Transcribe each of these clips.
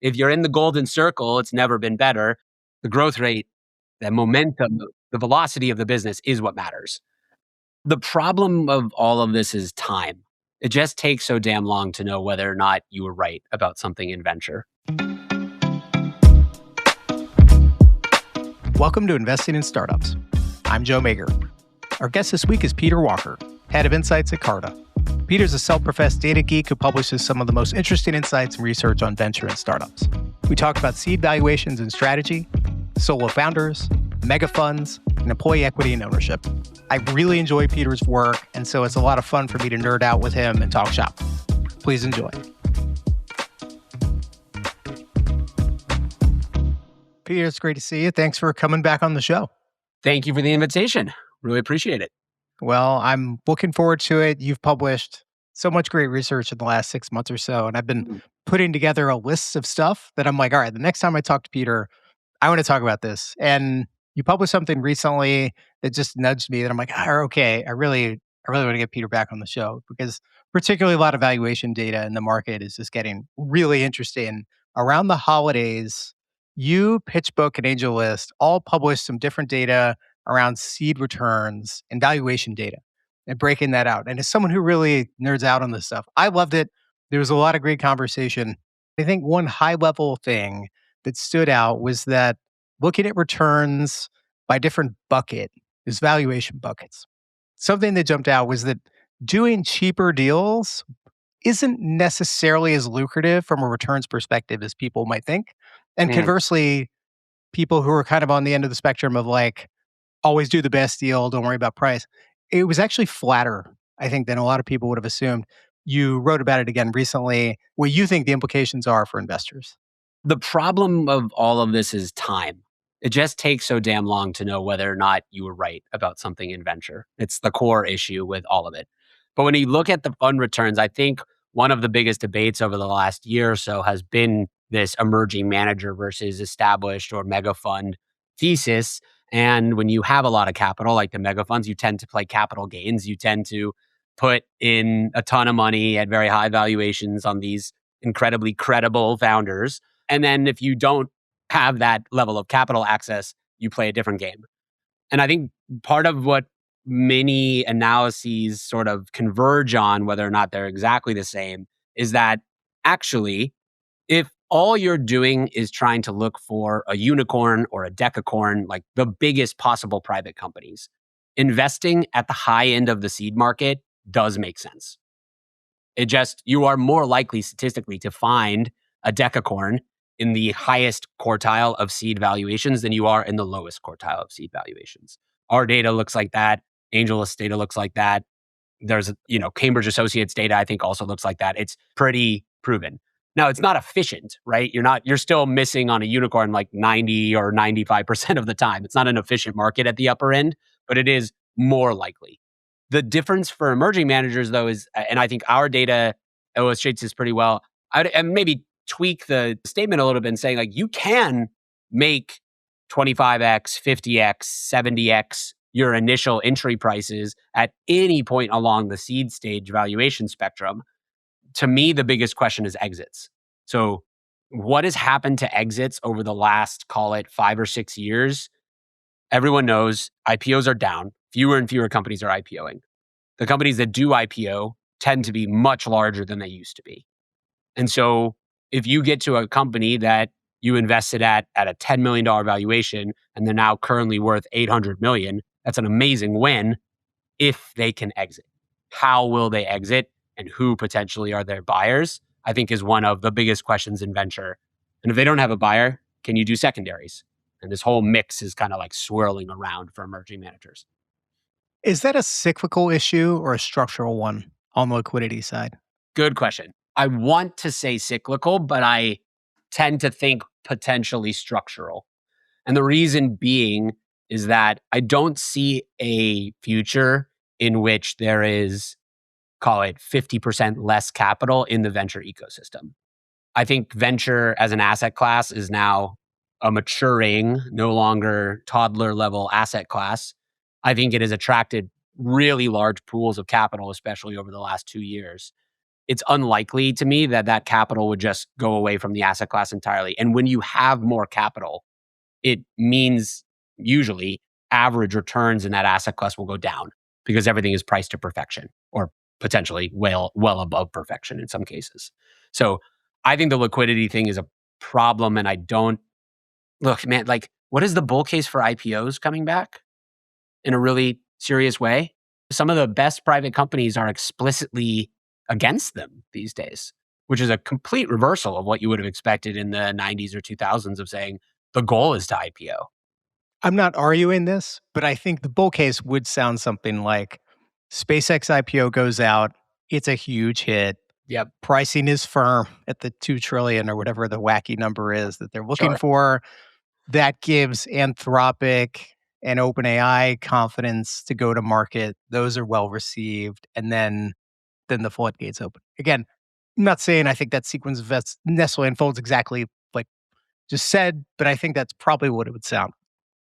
If you're in the golden circle, it's never been better. The growth rate, the momentum, the velocity of the business is what matters. The problem of all of this is time. It just takes so damn long to know whether or not you were right about something in venture. Welcome to Investing in Startups. I'm Joe Mager. Our guest this week is Peter Walker, Head of Insights at Carta. Peter's a self-professed data geek who publishes some of the most interesting insights and research on venture and startups. We talk about seed valuations and strategy, solo founders, mega funds, and employee equity and ownership. I really enjoy Peter's work, and so it's a lot of fun for me to nerd out with him and talk shop. Please enjoy. Peter, it's great to see you. Thanks for coming back on the show. Thank you for the invitation. Really appreciate it. Well, I'm looking forward to it. You've published so much great research in the last 6 months or so, and I've been putting together a list of stuff that I'm like, all right, the next time I talk to Peter, I want to talk about this. And you published something recently that just nudged me that I'm like, okay, I really want to get Peter back on the show because particularly a lot of valuation data in the market is just getting really interesting. Around the holidays, you, PitchBook, and AngelList all published some different data around seed returns and valuation data and breaking that out. And as someone who really nerds out on this stuff, I loved it. There was a lot of great conversation. I think one high level thing that stood out was that looking at returns by different bucket is valuation buckets. Something that jumped out was that doing cheaper deals isn't necessarily as lucrative from a returns perspective as people might think. And conversely, people who are kind of on the end of the spectrum of like, always do the best deal, don't worry about price. It was actually flatter, I think, than a lot of people would have assumed. You wrote about it again recently. What you think the implications are for investors? The problem of all of this is time. It just takes so damn long to know whether or not you were right about something in venture. It's the core issue with all of it. But when you look at the fund returns, I think one of the biggest debates over the last year or so has been this emerging manager versus established or mega fund thesis. And when you have a lot of capital, like the mega funds, you tend to play capital gains. You tend to put in a ton of money at very high valuations on these incredibly credible founders. And then if you don't have that level of capital access, you play a different game. And I think part of what many analyses sort of converge on, whether or not they're exactly the same, is that actually, if all you're doing is trying to look for a unicorn or a decacorn, like the biggest possible private companies, investing at the high end of the seed market does make sense. You are more likely statistically to find a decacorn in the highest quartile of seed valuations than you are in the lowest quartile of seed valuations. Our data looks like that. AngelList data looks like that. There's, Cambridge Associates data, I think, also looks like that. It's pretty proven. Now, it's not efficient, right? You're still missing on a unicorn like 90 or 95% of the time. It's not an efficient market at the upper end, but it is more likely. The difference for emerging managers, though, is, and I think our data illustrates this pretty well, and maybe tweak the statement a little bit and saying, like, you can make 25x, 50x, 70x your initial entry prices at any point along the seed stage valuation spectrum. To me, the biggest question is exits. So what has happened to exits over the last, call it 5 or 6 years? Everyone knows IPOs are down. Fewer and fewer companies are IPOing. The companies that do IPO tend to be much larger than they used to be. And so if you get to a company that you invested at a $10 million valuation and they're now currently worth $800 million, that's an amazing win if they can exit. How will they exit? And who potentially are their buyers, I think is one of the biggest questions in venture. And if they don't have a buyer, can you do secondaries? And this whole mix is kind of like swirling around for emerging managers. Is that a cyclical issue or a structural one on the liquidity side? Good question. I want to say cyclical, but I tend to think potentially structural. And the reason being is that I don't see a future in which there is, call it 50% less capital in the venture ecosystem. I think venture as an asset class is now a maturing, no longer toddler level asset class. I think it has attracted really large pools of capital, especially over the last 2 years. it's unlikely to me that that capital would just go away from the asset class entirely. And when you have more capital, it means usually average returns in that asset class will go down because everything is priced to perfection or potentially well above perfection in some cases. So I think the liquidity thing is a problem, and I don't look, man, like what is the bull case for IPOs coming back in a really serious way? Some of the best private companies are explicitly against them these days, which is a complete reversal of what you would have expected in the 90s or 2000s of saying the goal is to IPO. I'm not arguing this, but I think the bull case would sound something like SpaceX IPO goes out, it's a huge hit. Yep. Pricing is firm at the 2 trillion or whatever the wacky number is that they're looking Sure. for. That gives Anthropic and OpenAI confidence to go to market. Those are well received, and then the floodgates open. Again, I'm not saying I think that sequence of events necessarily unfolds exactly like just said, but I think that's probably what it would sound.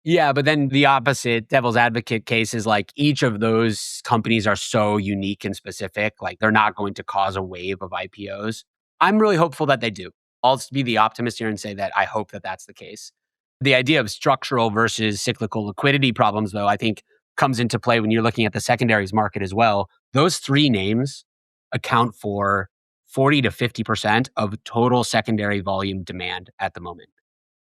Yeah, but then the opposite devil's advocate case is like each of those companies are so unique and specific, like they're not going to cause a wave of IPOs. I'm really hopeful that they do. I'll just be the optimist here and say that I hope that that's the case. The idea of structural versus cyclical liquidity problems, though, I think comes into play when you're looking at the secondaries market as well. Those three names account for 40 to 50% of total secondary volume demand at the moment.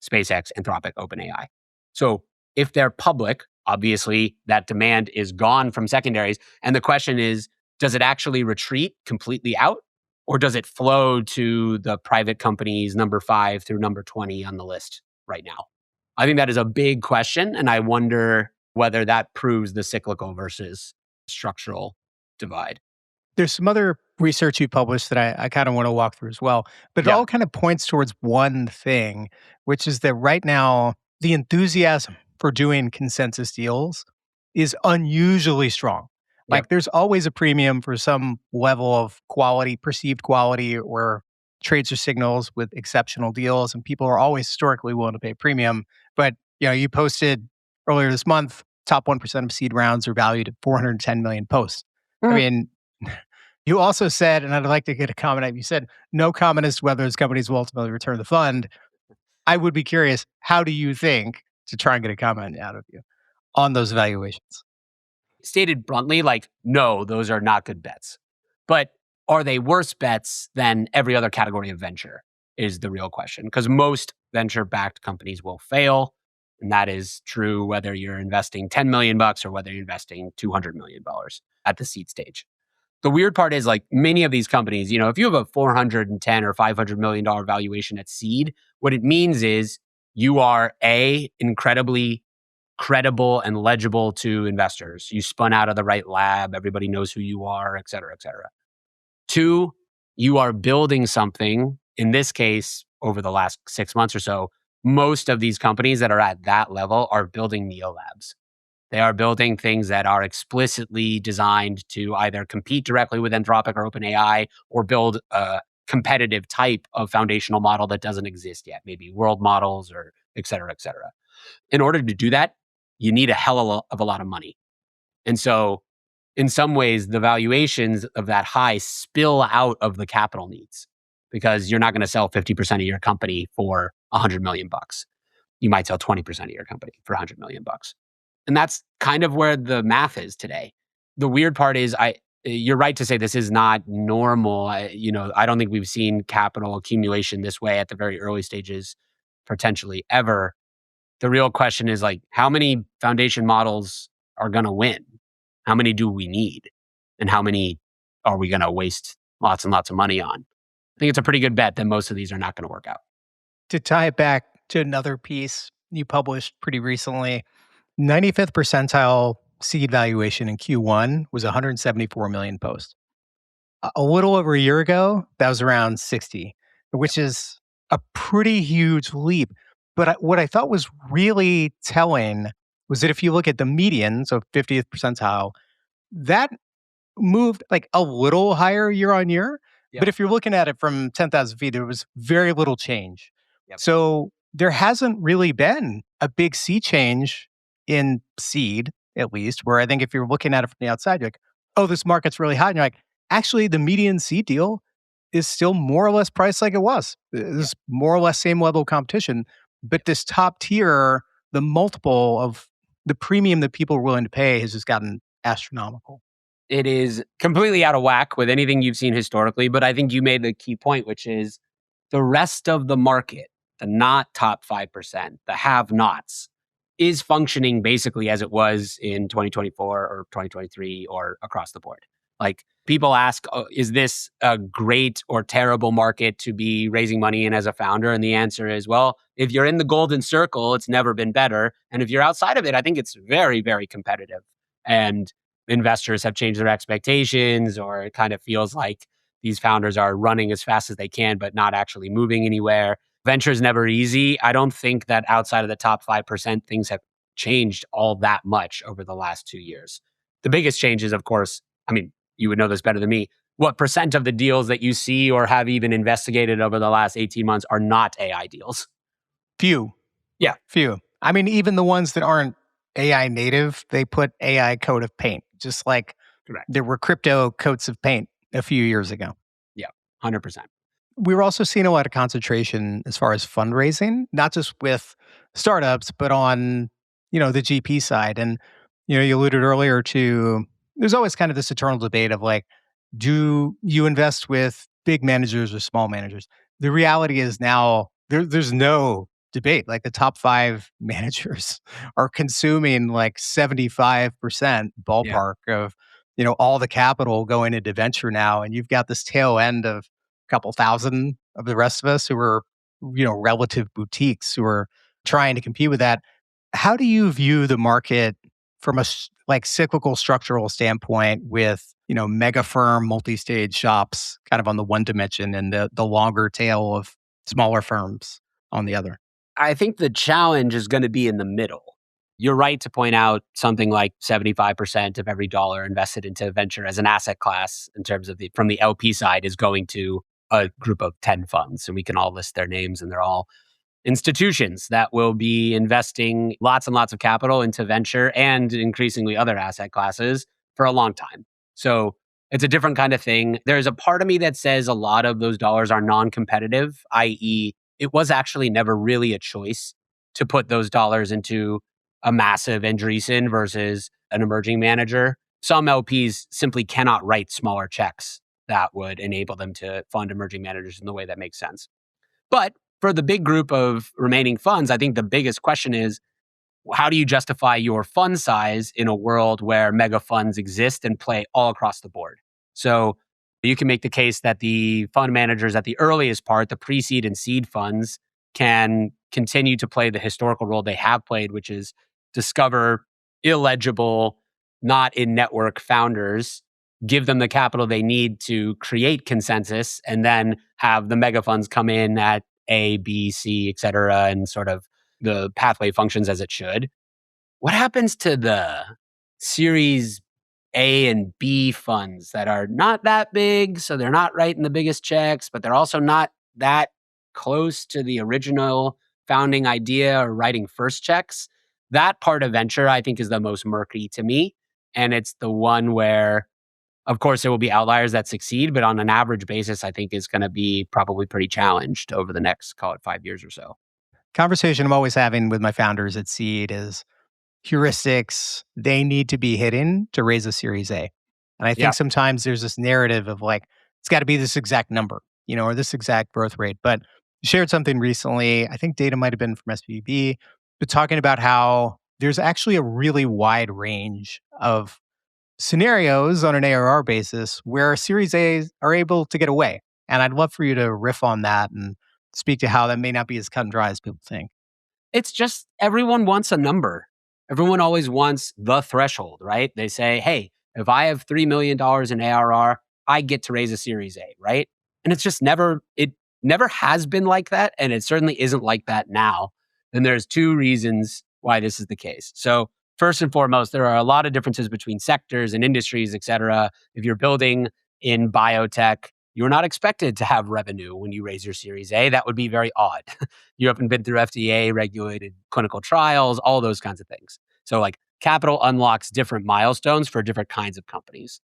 SpaceX, Anthropic, OpenAI. So if they're public, obviously that demand is gone from secondaries. And the question is, does it actually retreat completely out? Or does it flow to the private companies number 5 through number 20 on the list right now? I think that is a big question. And I wonder whether that proves the cyclical versus structural divide. There's some other research you published that I kind of want to walk through as well, but it Yeah. all kind of points towards one thing, which is that right now, the enthusiasm for doing consensus deals is unusually strong. Yep. Like there's always a premium for some level of quality, perceived quality, or trades or signals with exceptional deals, and people are always historically willing to pay a premium. But you posted earlier this month, top 1% of seed rounds are valued at 410 million posts. I Mm. mean, you also said, and I'd like to get a comment out, you said, no comment as to whether those companies will ultimately return the fund. I would be curious, how do you think, to try and get a comment out of you, on those valuations? Stated bluntly, like, no, those are not good bets. But are they worse bets than every other category of venture is the real question. Because most venture backed companies will fail. And that is true whether you're investing 10 million bucks or whether you're investing $200 million at the seed stage. The weird part is like many of these companies, if you have a 410 or $500 million valuation at seed, what it means is you are incredibly credible and legible to investors. You spun out of the right lab, everybody knows who you are, et cetera, et cetera. Two, you are building something, in this case, over the last 6 months or so, most of these companies that are at that level are building neo labs. They are building things that are explicitly designed to either compete directly with Anthropic or OpenAI or build a competitive type of foundational model that doesn't exist yet, maybe world models or et cetera, et cetera. In order to do that, you need a hell of a lot of money. And so, in some ways, the valuations of that high spill out of the capital needs because you're not going to sell 50% of your company for 100 million bucks. You might sell 20% of your company for 100 million bucks. And that's kind of where the math is today. The weird part is you're right to say this is not normal. I don't think we've seen capital accumulation this way at the very early stages potentially ever. The real question is like, how many foundation models are going to win? How many do we need? And how many are we going to waste lots and lots of money on? I think it's a pretty good bet that most of these are not going to work out. To tie it back to another piece you published pretty recently, 95th percentile seed valuation in Q1 was 174 million posts. A little over a year ago, that was around 60, which is a pretty huge leap. But what I thought was really telling was that if you look at the median, so 50th percentile, that moved like a little higher year on year. But Yep. if you're looking at it from 10,000 feet, there was very little change. Yep. So there hasn't really been a big sea change in seed, at least, where I think if you're looking at it from the outside, you're like, oh, this market's really hot. And you're like, actually the median seed deal is still more or less priced like it was. Yeah. There's more or less same level of competition, but Yeah. this top tier, the multiple of the premium that people are willing to pay has just gotten astronomical. It is completely out of whack with anything you've seen historically, but I think you made the key point, which is the rest of the market, the not top 5%, the have-nots, is functioning basically as it was in 2024 or 2023 or across the board. Like, people ask, "Oh, is this a great or terrible market to be raising money in as a founder?" And the answer is, well, if you're in the golden circle, it's never been better. And if you're outside of it, I think it's very, very competitive. And investors have changed their expectations, or it kind of feels like these founders are running as fast as they can, but not actually moving anywhere. Venture is never easy. I don't think that outside of the top 5%, things have changed all that much over the last 2 years. The biggest change is, of course, I mean, you would know this better than me. What percent of the deals that you see or have even investigated over the last 18 months are not AI deals? Few, Yeah, few. I mean, even the ones that aren't AI native, they put AI coat of paint, just like correct. there were crypto coats of paint a few years ago. Yeah, 100%. We're also seeing a lot of concentration as far as fundraising, not just with startups, but on, the GP side. And, you alluded earlier to there's always kind of this eternal debate of like, do you invest with big managers or small managers? The reality is now there's no debate. Like the top five managers are consuming like 75% Yeah. ballpark of, all the capital going into venture now. And you've got this tail end of couple thousand of the rest of us who are, relative boutiques who are trying to compete with that. How do you view the market from a like cyclical structural standpoint with, mega firm multi-stage shops kind of on the one dimension and the longer tail of smaller firms on the other? I think the challenge is going to be in the middle. You're right to point out something like 75% of every dollar invested into venture as an asset class in terms of from the LP side is going to a group of 10 funds. And we can all list their names, and they're all institutions that will be investing lots and lots of capital into venture and increasingly other asset classes for a long time. So it's a different kind of thing. There's a part of me that says a lot of those dollars are non competitive, i.e., it was actually never really a choice to put those dollars into a massive Andreessen versus an emerging manager. Some LPs simply cannot write smaller checks that would enable them to fund emerging managers in the way that makes sense. But for the big group of remaining funds, I think the biggest question is, how do you justify your fund size in a world where mega funds exist and play all across the board? So you can make the case that the fund managers at the earliest part, the pre-seed and seed funds, can continue to play the historical role they have played, which is discover illegible, not in network founders, give them the capital they need to create consensus, and then have the mega funds come in at A, B, C, et cetera, and sort of the pathway functions as it should. What happens to the Series A and B funds that are not that big, so they're not writing the biggest checks, but they're also not that close to the original founding idea or writing first checks? That part of venture, I think, is the most murky to me. And it's the one where, of course, there will be outliers that succeed, but on an average basis, I think is going to be probably pretty challenged over the next, call it 5 years or so. Conversation I'm always having with my founders at Seed is heuristics they need to be hitting to raise a Series A. And I think Yeah. sometimes there's this narrative of like, it's got to be this exact number, or this exact growth rate. But you shared something recently, I think data might have been from SVB, but talking about how there's actually a really wide range of scenarios on an ARR basis where Series A's are able to get away. And I'd love for you to riff on that and speak to how that may not be as cut and dry as people think. It's just everyone wants a number. Everyone always wants the threshold, right? They say, hey, if I have $3 million in ARR, I get to raise a Series A, right? And it's just it never has been like that. And it certainly isn't like that now. And there's two reasons why this is the case. So, first and foremost, there are a lot of differences between sectors and industries, et cetera. If you're building in biotech, you're not expected to have revenue when you raise your Series A. That would be very odd. You haven't been through FDA regulated clinical trials, all those kinds of things. So, like, capital unlocks different milestones for different kinds of companies.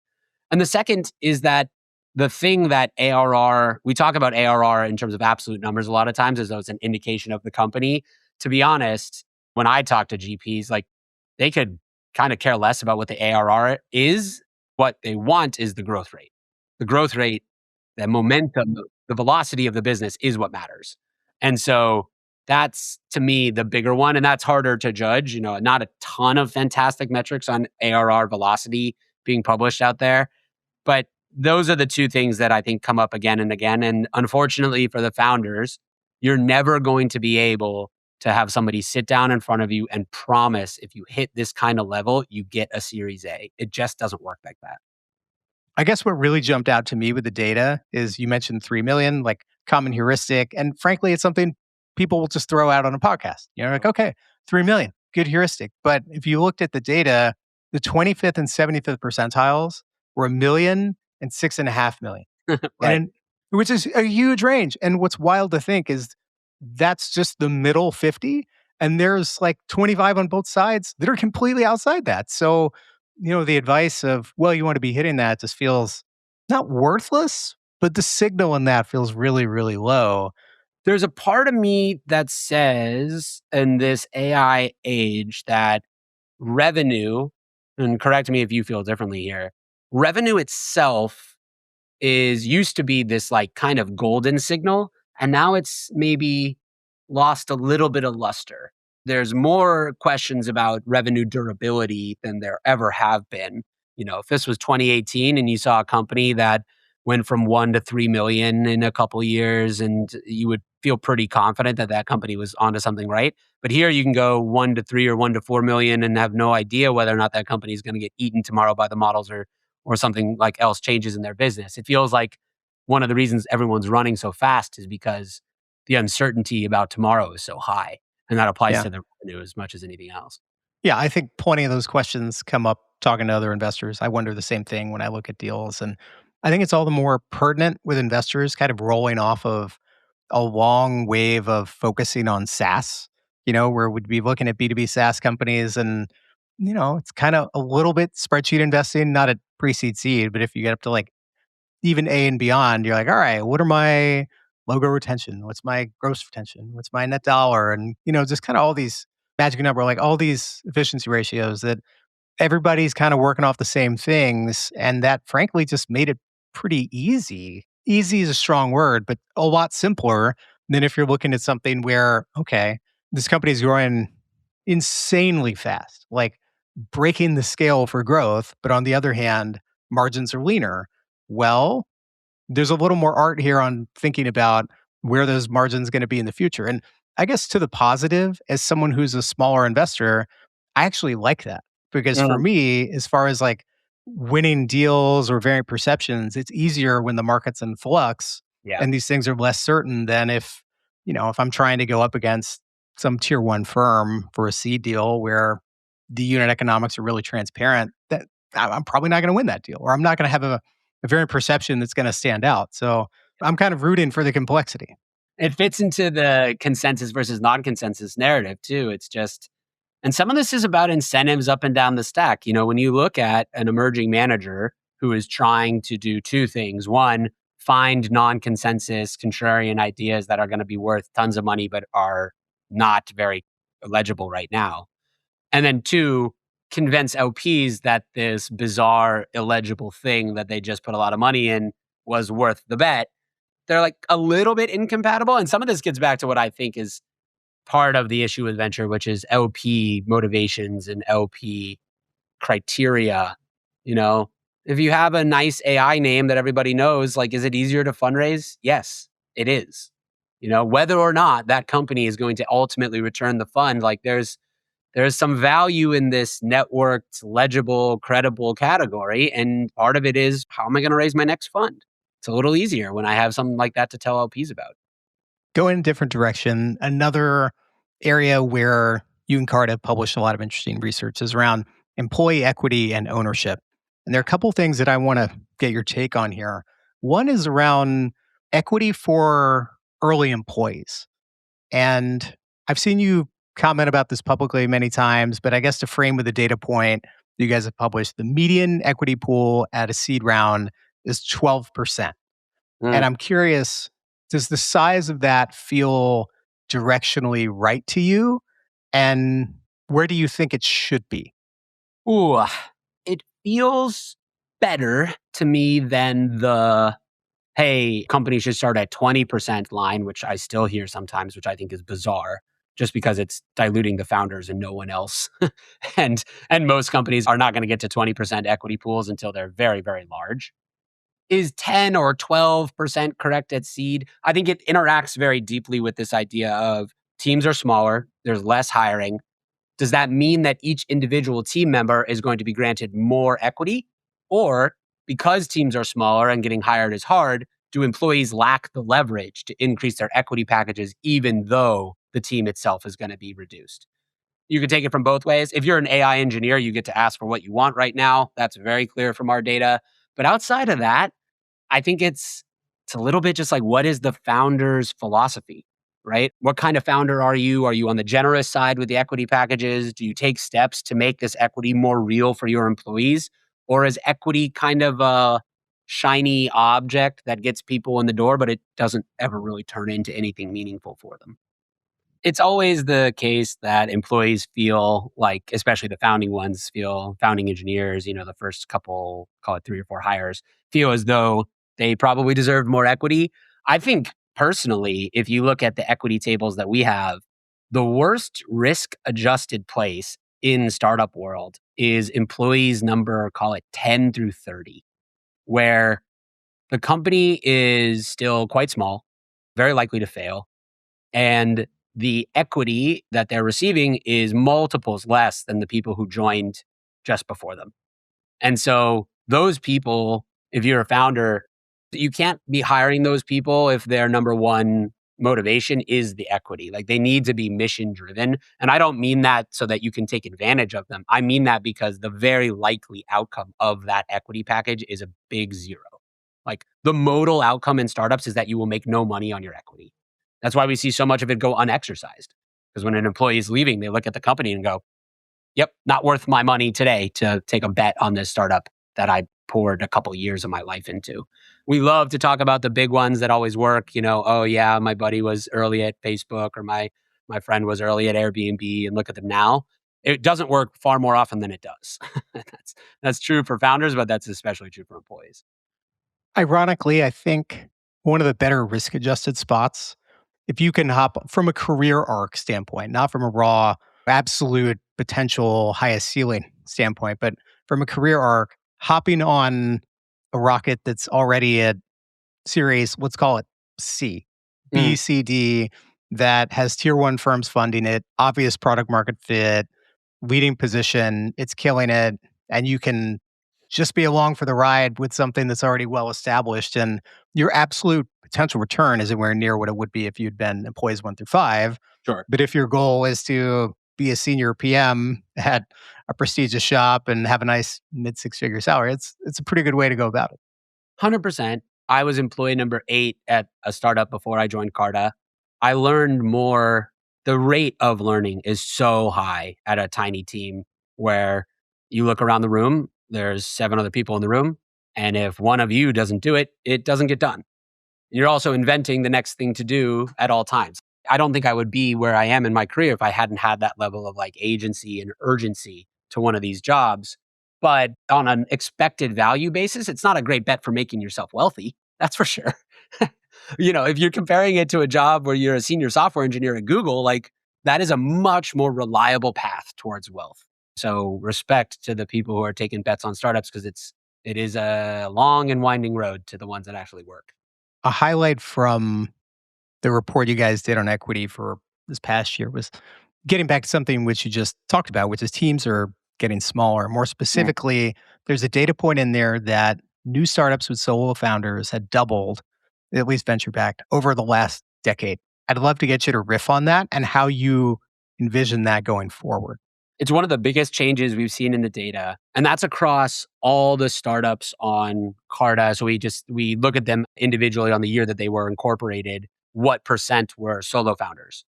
And the second is that the thing that ARR, we talk about ARR in terms of absolute numbers a lot of times as though it's an indication of the company. To be honest, when I talk to GPs, like they could kind of care less about what the ARR is. What they want is the growth rate. The growth rate, the momentum, the velocity of the business is what matters. And so that's to me the bigger one. And that's harder to judge. Not a ton of fantastic metrics on ARR velocity being published out there. But those are the two things that I think come up again and again. And unfortunately for the founders, you're never going to be able to have somebody sit down in front of you and promise if you hit this kind of level, you get a Series A. It just doesn't work like that. I guess what really jumped out to me with the data is you mentioned 3 million, like common heuristic. And frankly, it's something people will just throw out on a podcast. Like, okay, 3 million, good heuristic. But if you looked at the data, the 25th and 75th percentiles were a million and 6.5 million. Right. Which is a huge range. And what's wild to think is that's just the middle 50. And there's like 25 on both sides that are completely outside that. So, the advice of, well, you want to be hitting that just feels not worthless, but the signal in that feels really, really low. There's a part of me that says in this AI age that revenue, and correct me if you feel differently here, revenue itself is used to be this like kind of golden signal, and now it's maybe lost a little bit of luster. There's more questions about revenue durability than there ever have been. If this was 2018 and you saw a company that went from 1 to 3 million in a couple years, and you would feel pretty confident that that company was onto something, right? But here you can go 1 to 3 or 1 to 4 million and have no idea whether or not that company is going to get eaten tomorrow by the models or something like else changes in their business. It feels like one of the reasons everyone's running so fast is because the uncertainty about tomorrow is so high. And that applies Yeah. to the revenue as much as anything else. Yeah. I think plenty of those questions come up talking to other investors. I wonder the same thing when I look at deals. And I think it's all the more pertinent with investors kind of rolling off of a long wave of focusing on SaaS, where we'd be looking at B2B SaaS companies and, it's kind of a little bit spreadsheet investing, not at pre-seed seed, but if you get up to like even A and beyond, you're like, all right, what are my logo retention? What's my gross retention? What's my net dollar? And, just kind of all these magic number, like all these efficiency ratios that everybody's kind of working off the same things. And that frankly just made it pretty easy. Easy is a strong word, but a lot simpler than if you're looking at something where, okay, this company is growing insanely fast, like breaking the scale for growth. But on the other hand, margins are leaner. Well, there's a little more art here on thinking about where those margins going to be in the future. And I guess to the positive, as someone who's a smaller investor, I actually like that because for Um, me, as far as like winning deals or variant perceptions, it's easier when the market's in flux yeah. and these things are less certain than if I'm trying to go up against some tier one firm for a seed deal where the unit economics are really transparent, that I'm probably not going to win that deal, or I'm not going to have a variant perception that's going to stand out. So I'm kind of rooting for the complexity. It fits into the consensus versus non-consensus narrative too. It's just, and some of this is about incentives up and down the stack. When you look at an emerging manager who is trying to do two things: one, find non-consensus contrarian ideas that are going to be worth tons of money but are not very legible right now. And then two, convince LPs that this bizarre, illegible thing that they just put a lot of money in was worth the bet. They're like a little bit incompatible. And some of this gets back to what I think is part of the issue with venture, which is LP motivations and LP criteria. You know, if you have a nice AI name that everybody knows, like, is it easier to fundraise? Yes, it is. Whether or not that company is going to ultimately return the fund, like there's some value in this networked, legible, credible category. And part of it is, how am I going to raise my next fund? It's a little easier when I have something like that to tell LPs about. Go in a different direction. Another area where you and Carta have published a lot of interesting research is around employee equity and ownership. And there are a couple things that I want to get your take on here. One is around equity for early employees. And I've seen you comment about this publicly many times, but I guess to frame with a data point, you guys have published, the median equity pool at a seed round is 12%. And Mm. I'm curious, does the size of that feel directionally right to you? And where do you think it should be? Ooh, it feels better to me than the, "Hey, companies should start at 20% line," which I still hear sometimes, which I think is bizarre, just because it's diluting the founders and no one else. And and most companies are not gonna get to 20% equity pools until they're very, very large. Is 10 or 12% correct at seed? I think it interacts very deeply with this idea of teams are smaller, there's less hiring. Does that mean that each individual team member is going to be granted more equity? Or because teams are smaller and getting hired is hard, do employees lack the leverage to increase their equity packages even though the team itself is going to be reduced? You can take it from both ways. If you're an AI engineer, you get to ask for what you want right now. That's very clear from our data. But outside of that, I think it's a little bit just like, what is the founder's philosophy, right? What kind of founder are you? Are you on the generous side with the equity packages? Do you take steps to make this equity more real for your employees? Or is equity kind of a shiny object that gets people in the door, but it doesn't ever really turn into anything meaningful for them? It's always the case that employees feel like, especially the founding ones, feel founding engineers, the first couple, call it 3 or 4 hires, feel as though they probably deserved more equity. I think personally, if you look at the equity tables that we have, the worst risk adjusted place in startup world is employees number, call it 10 through 30, where the company is still quite small, very likely to fail, and the equity that they're receiving is multiples less than the people who joined just before them. And so those people, if you're a founder, you can't be hiring those people if their number one motivation is the equity. Like they need to be mission driven. And I don't mean that so that you can take advantage of them. I mean that because the very likely outcome of that equity package is a big zero. Like the modal outcome in startups is that you will make no money on your equity. That's why we see so much of it go unexercised. Because when an employee is leaving, they look at the company and go, "Yep, not worth my money today to take a bet on this startup that I poured a couple years of my life into." We love to talk about the big ones that always work, "Oh yeah, my buddy was early at Facebook or my friend was early at Airbnb and look at them now." It doesn't work far more often than it does. That's true for founders, but that's especially true for employees. Ironically, I think one of the better risk adjusted spots, if you can hop from a career arc standpoint, not from a raw, absolute potential highest ceiling standpoint, but from a career arc, hopping on a rocket that's already at series, let's call it C, B, Mm, C, D, that has tier one firms funding it, obvious product market fit, leading position, it's killing it, and you can just be along for the ride with something that's already well established. And your absolute potential return isn't anywhere near what it would be if you'd been employees 1 through 5. sure. But if your goal is to be a senior PM at a prestigious shop and have a nice mid 6 figure salary, it's a pretty good way to go about it. 100%. I was employee number 8 at a startup before I joined Carta. I learned more. The rate of learning is so high at a tiny team where you look around the room, there's 7 other people in the room, and if one of you doesn't do it, it doesn't get done. You're also inventing the next thing to do at all times. I don't think I would be where I am in my career if I hadn't had that level of like agency and urgency to one of these jobs. But on an expected value basis, it's not a great bet for making yourself wealthy. That's for sure. If you're comparing it to a job where you're a senior software engineer at Google, like that is a much more reliable path towards wealth. So respect to the people who are taking bets on startups because it is a long and winding road to the ones that actually work. A highlight from the report you guys did on equity for this past year was getting back to something which you just talked about, which is teams are getting smaller. More specifically, there's a data point in there that new startups with solo founders had doubled, at least venture backed, over the last decade. I'd love to get you to riff on that and how you envision that going forward. It's one of the biggest changes we've seen in the data, and that's across all the startups on Carta. So we look at them individually on the year that they were incorporated, what percent were solo founders.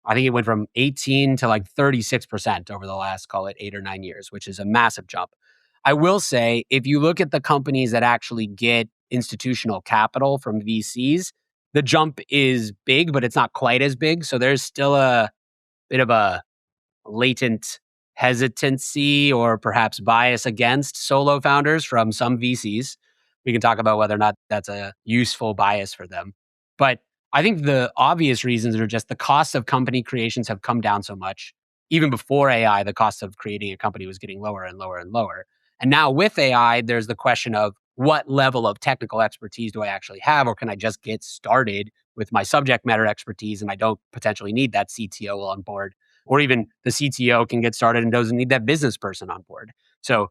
I think it went from 18 to like 36% over the last, call it 8 or 9 years, which is a massive jump. I will say, if you look at the companies that actually get institutional capital from VCs, the jump is big, but it's not quite as big. So there's still a bit of a latent hesitancy or perhaps bias against solo founders from some VCs. We can talk about whether or not that's a useful bias for them. But I think the obvious reasons are just the cost of company creations have come down so much. Even before AI, the cost of creating a company was getting lower and lower and lower. And now with AI, there's the question of what level of technical expertise do I actually have, or can I just get started with my subject matter expertise and I don't potentially need that CTO on board? Or even the CTO can get started and doesn't need that business person on board. So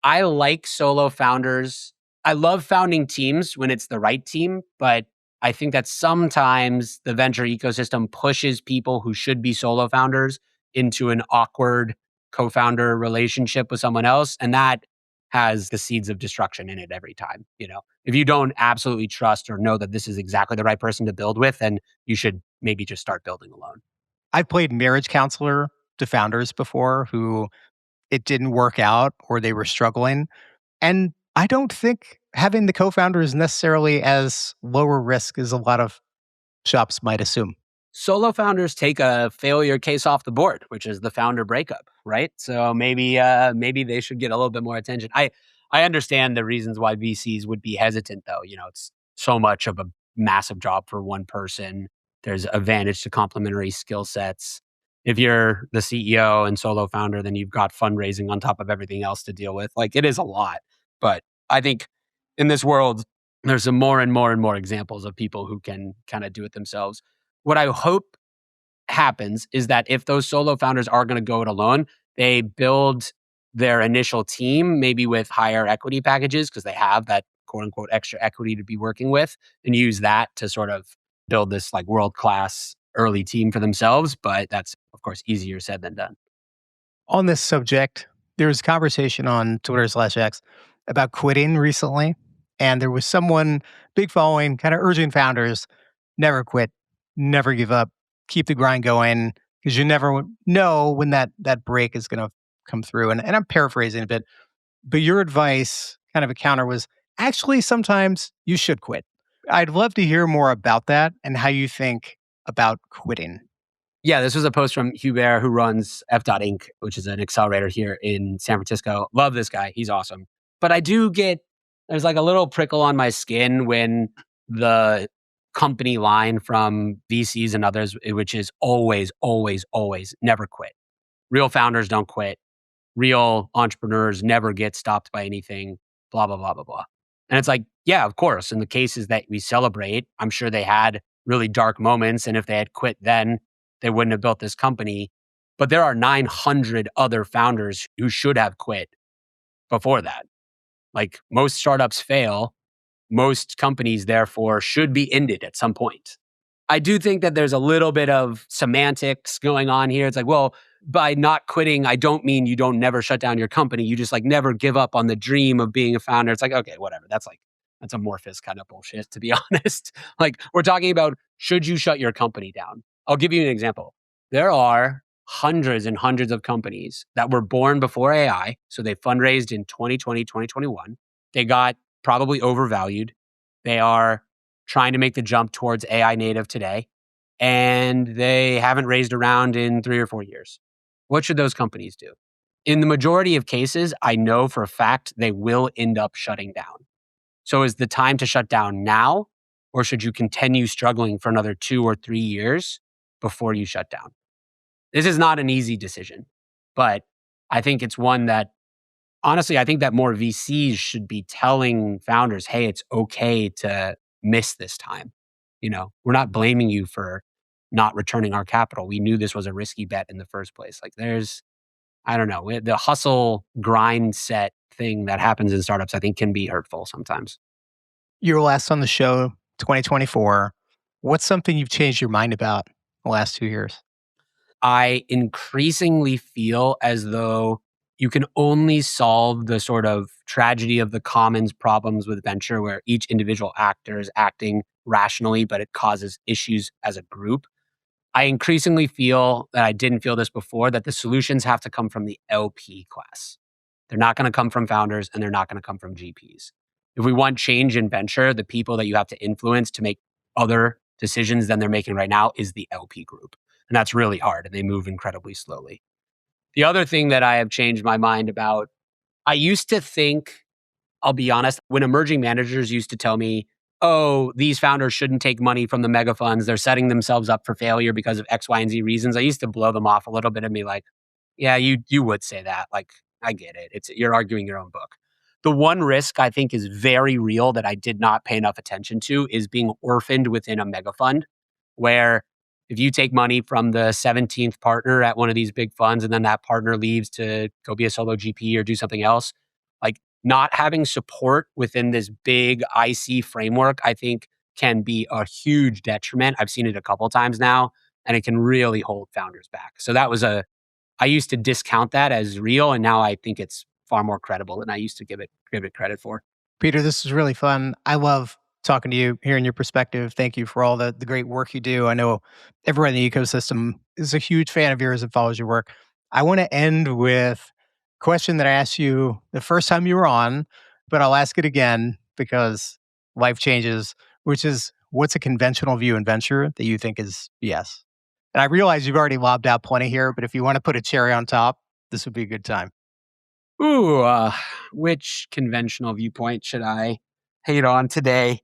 I like solo founders. I love founding teams when it's the right team, but I think that sometimes the venture ecosystem pushes people who should be solo founders into an awkward co-founder relationship with someone else. And that has the seeds of destruction in it every time. If you don't absolutely trust or know that this is exactly the right person to build with, then you should maybe just start building alone. I've played marriage counselor to founders before who it didn't work out or they were struggling. And I don't think having the co founder is necessarily as lower risk as a lot of shops might assume. Solo founders take a failure case off the board, which is the founder breakup, right? So maybe they should get a little bit more attention. I understand the reasons why VCs would be hesitant, though. It's so much of a massive job for one person. There's advantage to complementary skill sets. If you're the CEO and solo founder, then you've got fundraising on top of everything else to deal with. Like, it is a lot. But I think in this world, there's some more and more and more examples of people who can kind of do it themselves. What I hope happens is that if those solo founders are going to go it alone, they build their initial team maybe with higher equity packages because they have that quote unquote extra equity to be working with, and use that to sort of build this like world class early team for themselves. But that's, of course, easier said than done. On this subject, there was a conversation on Twitter/X about quitting recently. And there was someone, big following, kind of urging founders never quit, never give up, keep the grind going, because you never know when that break is going to come through. And I'm paraphrasing a bit, but your advice, kind of a counter, was actually sometimes you should quit. I'd love to hear more about that and how you think about quitting. Yeah, this was a post from Hubert, who runs F.Inc., which is an accelerator here in San Francisco. Love this guy. He's awesome. But there's like a little prickle on my skin when the company line from VCs and others, which is always, always, always never quit. Real founders don't quit. Real entrepreneurs never get stopped by anything, blah, blah, blah, blah, blah. And it's like, yeah, of course, in the cases that we celebrate, I'm sure they had really dark moments. And if they had quit then, they wouldn't have built this company. But there are 900 other founders who should have quit before that. Like, most startups fail. Most companies, therefore, should be ended at some point. I do think that there's a little bit of semantics going on here. It's like, well, by not quitting, I don't mean you don't never shut down your company. You just like never give up on the dream of being a founder. It's like, okay, whatever. That's amorphous kind of bullshit, to be honest. Like, we're talking about, should you shut your company down? I'll give you an example. There are hundreds and hundreds of companies that were born before AI. So they fundraised in 2020, 2021. They got probably overvalued. They are trying to make the jump towards AI native today, and they haven't raised a round in 3 or 4 years. What should those companies do? In the majority of cases, I know for a fact they will end up shutting down. So is the time to shut down now, or should you continue struggling for another 2 or 3 years before you shut down? This is not an easy decision, but I think it's one that, honestly, I think that more VCs should be telling founders, hey, it's okay to miss this time. We're not blaming you for not returning our capital. We knew this was a risky bet in the first place. Like, I don't know, the hustle grind set thing that happens in startups, I think, can be hurtful sometimes. You were last on the show 2024. What's something you've changed your mind about the last 2 years? I increasingly feel as though you can only solve the sort of tragedy of the commons problems with venture, where each individual actor is acting rationally, but it causes issues as a group. I increasingly feel that I didn't feel this before, that the solutions have to come from the LP class. They're not going to come from founders and they're not going to come from GPs. If we want change in venture, the people that you have to influence to make other decisions than they're making right now is the LP group. And that's really hard and they move incredibly slowly. The other thing that I have changed my mind about, I used to think, I'll be honest, when emerging managers used to tell me, oh, these founders shouldn't take money from the mega funds, they're setting themselves up for failure because of X, Y, and Z reasons, I used to blow them off a little bit and be like, yeah, you would say that. Like, I get it. You're arguing your own book. The one risk I think is very real that I did not pay enough attention to is being orphaned within a mega fund, where if you take money from the 17th partner at one of these big funds and then that partner leaves to go be a solo GP or do something else, like not having support within this big IC framework, I think can be a huge detriment. I've seen it a couple times now, and it can really hold founders back. So I used to discount that as real, and now I think it's far more credible than I used to give it credit for. Peter, this is really fun. I love talking to you, hearing your perspective. Thank you for all the great work you do. I know everyone in the ecosystem is a huge fan of yours and follows your work. I want to end with a question that I asked you the first time you were on, but I'll ask it again because life changes, which is, what's a conventional view in venture that you think is BS? And I realize you've already lobbed out plenty here, but if you want to put a cherry on top, this would be a good time. Ooh, which conventional viewpoint should I hate on today?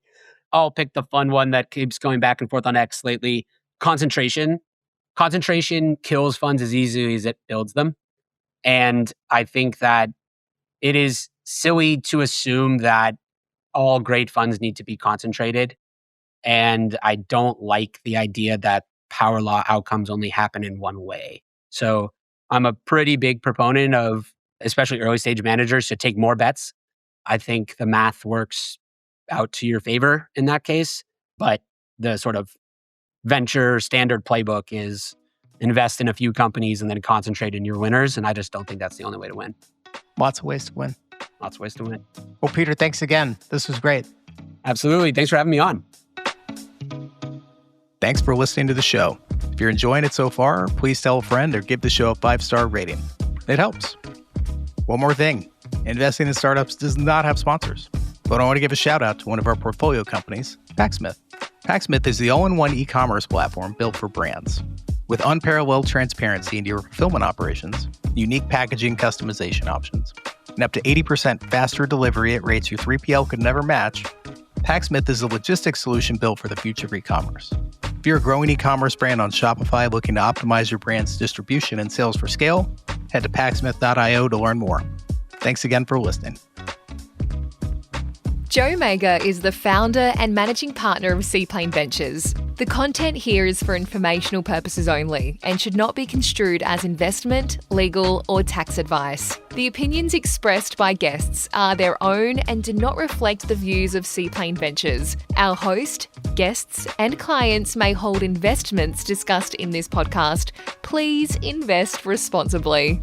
I'll pick the fun one that keeps going back and forth on X lately. Concentration. Concentration kills funds as easily as it builds them. And I think that it is silly to assume that all great funds need to be concentrated. And I don't like the idea that power law outcomes only happen in one way. So I'm a pretty big proponent of, especially early stage managers, to take more bets. I think the math works out to your favor in that case. But the sort of venture standard playbook is invest in a few companies and then concentrate in your winners. And I just don't think that's the only way to win. Lots of ways to win. Lots of ways to win. Well, Peter, thanks again. This was great. Absolutely. Thanks for having me on. Thanks for listening to the show. If you're enjoying it so far, please tell a friend or give the show a 5-star rating. It helps. One more thing. Investing in startups does not have sponsors, but I want to give a shout out to one of our portfolio companies, Packsmith. Packsmith is the all-in-one e-commerce platform built for brands. With unparalleled transparency into your fulfillment operations, unique packaging customization options, and up to 80% faster delivery at rates your 3PL could never match, Packsmith is a logistics solution built for the future of e-commerce. If you're a growing e-commerce brand on Shopify looking to optimize your brand's distribution and sales for scale, head to packsmith.io to learn more. Thanks again for listening. Joe Mager is the founder and managing partner of Seaplane Ventures. The content here is for informational purposes only and should not be construed as investment, legal, or tax advice. The opinions expressed by guests are their own and do not reflect the views of Seaplane Ventures. Our host, guests, and clients may hold investments discussed in this podcast. Please invest responsibly.